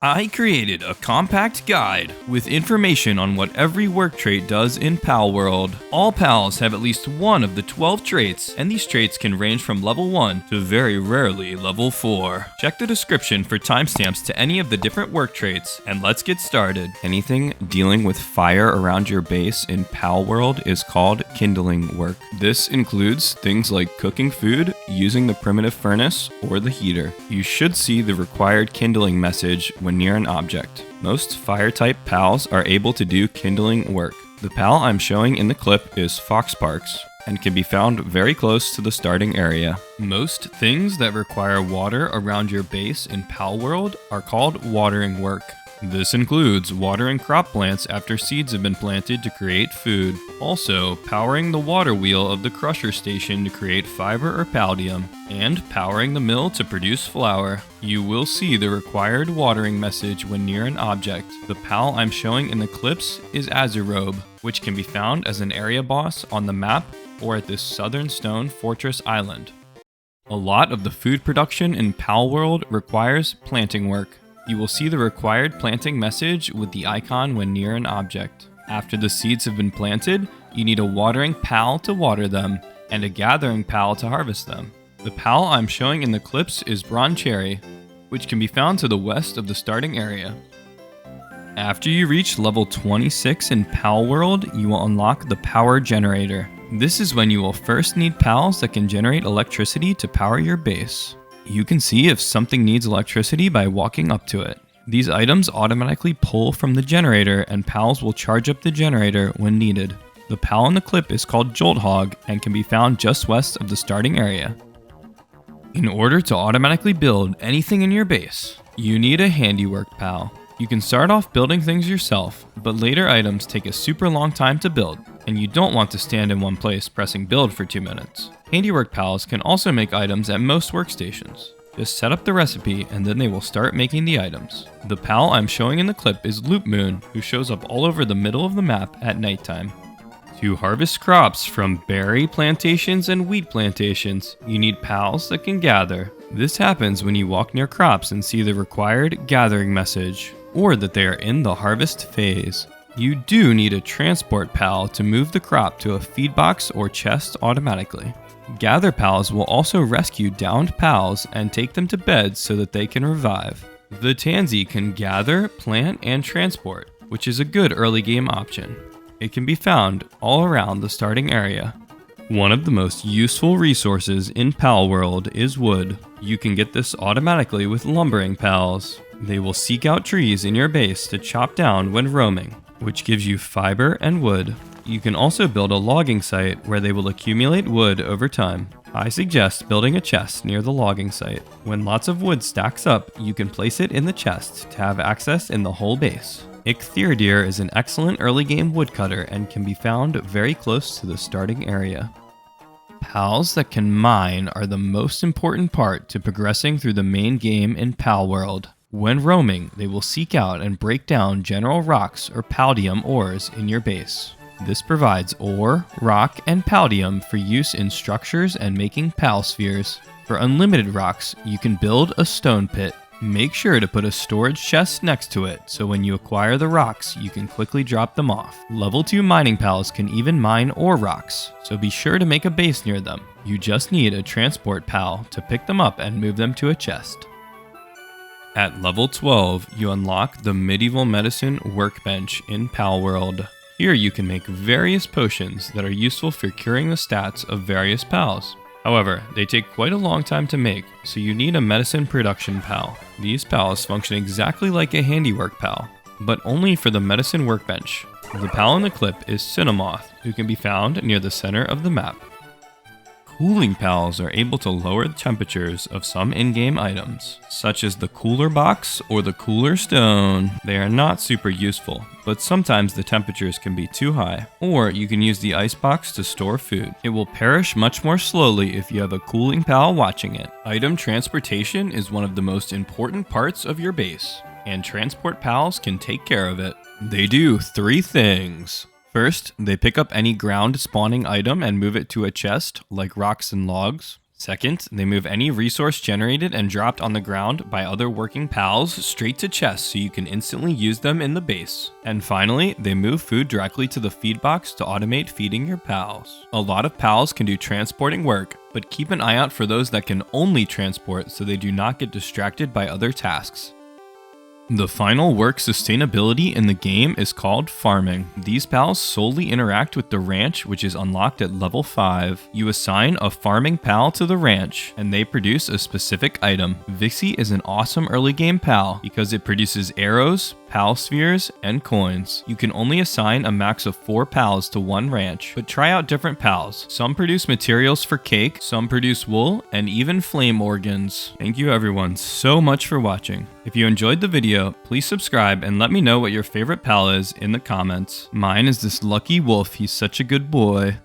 I created a compact guide with information on what every work trait does in Palworld. All pals have at least one of the 12 traits, and these traits can range from level 1 to very rarely level 4. Check the description for timestamps to any of the different work traits, and let's get started. Anything dealing with fire around your base in Palworld is called kindling work. This includes things like cooking food, using the primitive furnace, or the heater. You should see the required kindling message when near an object. Most fire-type pals are able to do kindling work. The pal I'm showing in the clip is Foxparks and can be found very close to the starting area. Most things that require water around your base in Palworld are called watering work. This includes watering crop plants after seeds have been planted to create food. Also, powering the water wheel of the crusher station to create fiber or palladium, and powering the mill to produce flour. You will see the required watering message when near an object. The pal I'm showing in the clips is Azurobe, which can be found as an area boss on the map or at this southern stone fortress island. A lot of the food production in Palworld requires planting work. You will see the required planting message with the icon when near an object. After the seeds have been planted, you need a watering pal to water them, and a gathering pal to harvest them. The pal I'm showing in the clips is Broncherry, which can be found to the west of the starting area. After you reach level 26 in Palworld, you will unlock the power generator. This is when you will first need pals that can generate electricity to power your base. You can see if something needs electricity by walking up to it. These items automatically pull from the generator, and pals will charge up the generator when needed. The pal in the clip is called Jolthog and can be found just west of the starting area. In order to automatically build anything in your base, you need a Handiwork pal. You can start off building things yourself, but later items take a super long time to build, and you don't want to stand in one place pressing build for 2 minutes. Handiwork pals can also make items at most workstations. Just set up the recipe and then they will start making the items. The pal I'm showing in the clip is Loop Moon, who shows up all over the middle of the map at nighttime. To harvest crops from berry plantations and wheat plantations, you need pals that can gather. This happens when you walk near crops and see the required gathering message, or that they are in the harvest phase. You do need a transport pal to move the crop to a feed box or chest automatically. Gather pals will also rescue downed pals and take them to bed so that they can revive. The Tansy can gather, plant, and transport, which is a good early game option. It can be found all around the starting area. One of the most useful resources in Palworld is wood. You can get this automatically with lumbering pals. They will seek out trees in your base to chop down when roaming, which gives you fiber and wood. You can also build a logging site where they will accumulate wood over time. I suggest building a chest near the logging site. When lots of wood stacks up, you can place it in the chest to have access in the whole base. Icthyrdir is an excellent early game woodcutter and can be found very close to the starting area. Pals that can mine are the most important part to progressing through the main game in Palworld. When roaming, they will seek out and break down general rocks or palladium ores in your base. This provides ore, rock, and palladium for use in structures and making pal spheres. For unlimited rocks, you can build a stone pit. Make sure to put a storage chest next to it, so when you acquire the rocks, you can quickly drop them off. Level 2 mining pals can even mine ore rocks, so be sure to make a base near them. You just need a transport pal to pick them up and move them to a chest. At level 12, you unlock the Medieval Medicine Workbench in Palworld. Here you can make various potions that are useful for curing the stats of various pals. However, they take quite a long time to make, so you need a medicine production pal. These pals function exactly like a Handiwork pal, but only for the medicine workbench. The pal in the clip is Cinnamoth, who can be found near the center of the map. Cooling pals are able to lower the temperatures of some in-game items, such as the cooler box or the cooler stone. They are not super useful, but sometimes the temperatures can be too high, or you can use the ice box to store food. It will perish much more slowly if you have a cooling pal watching it. Item transportation is one of the most important parts of your base, and transport pals can take care of it. They do 3 things. First, they pick up any ground spawning item and move it to a chest, like rocks and logs. Second, they move any resource generated and dropped on the ground by other working pals straight to chests so you can instantly use them in the base. And finally, they move food directly to the feed box to automate feeding your pals. A lot of pals can do transporting work, but keep an eye out for those that can only transport so they do not get distracted by other tasks. The final work sustainability in the game is called farming. These pals solely interact with the ranch, which is unlocked at level 5. You assign a farming pal to the ranch, and they produce a specific item. Vixie is an awesome early game pal because it produces arrows, pal spheres, and coins. You can only assign a max of 4 pals to one ranch, but try out different pals. Some produce materials for cake, some produce wool, and even flame organs. Thank you everyone so much for watching. If you enjoyed the video, please subscribe and let me know what your favorite pal is in the comments. Mine is this lucky wolf, he's such a good boy.